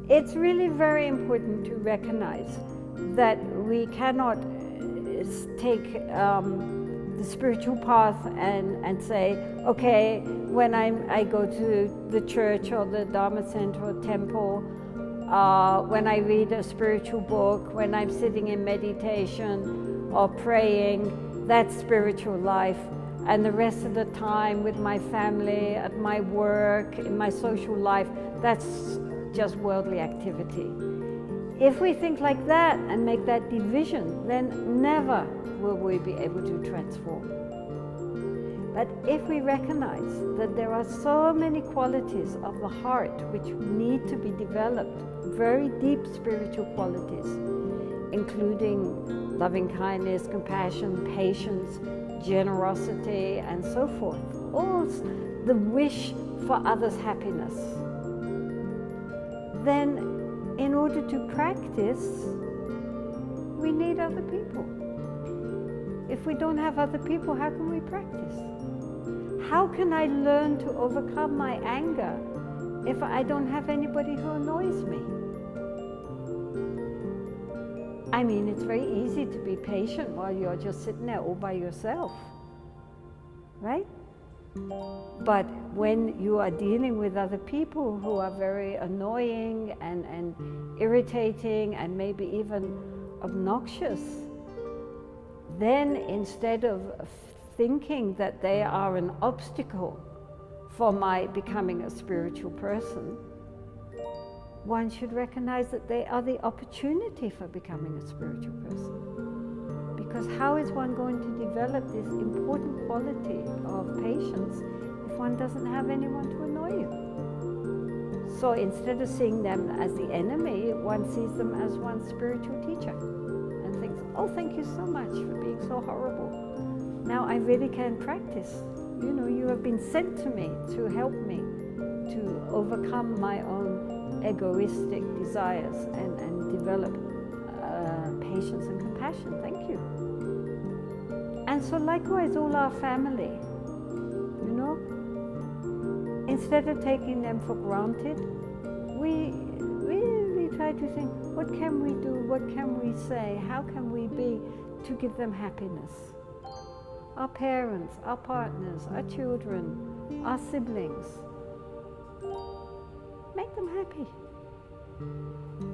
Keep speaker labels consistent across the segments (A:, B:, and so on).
A: It's really very important to recognize that we cannot take the spiritual path and say, okay, when I go to the church or the Dharma center or temple, when I read a spiritual book, when I'm sitting in meditation or praying, that's spiritual life. And the rest of the time with my family, at my work, in my social life, that's just worldly activity. If we think like that and make that division, then never will we be able to transform. But if we recognize that there are so many qualities of the heart which need to be developed, very deep spiritual qualities, including loving kindness, compassion, patience, generosity, and so forth, all the wish for others' happiness, then in order to practice, we need other people. If we don't have other people, how can we practice? How can I learn to overcome my anger if I don't have anybody who annoys me? I mean, it's very easy to be patient while you're just sitting there all by yourself, right? But when you are dealing with other people who are very annoying and irritating and maybe even obnoxious, then instead of thinking that they are an obstacle for my becoming a spiritual person, one should recognize that they are the opportunity for becoming a spiritual person. Because how is one going to develop this important quality of patience if one doesn't have anyone to annoy you? So instead of seeing them as the enemy, one sees them as one's spiritual teacher and thinks, oh, thank you so much for being so horrible. Now I really can practice. You know, you have been sent to me to help me to overcome my own egoistic desires and develop patience and compassion. Thank you. And so likewise, all our family, you know, instead of taking them for granted, we really try to think, what can we do, what can we say, how can we be to give them happiness? Our parents, our partners, our children, our siblings. Make them happy.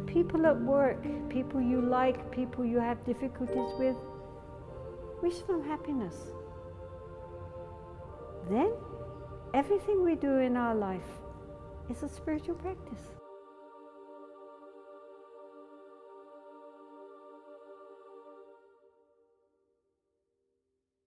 A: People at work, people you like, people you have difficulties with, wish them happiness. Then everything we do in our life is a spiritual practice.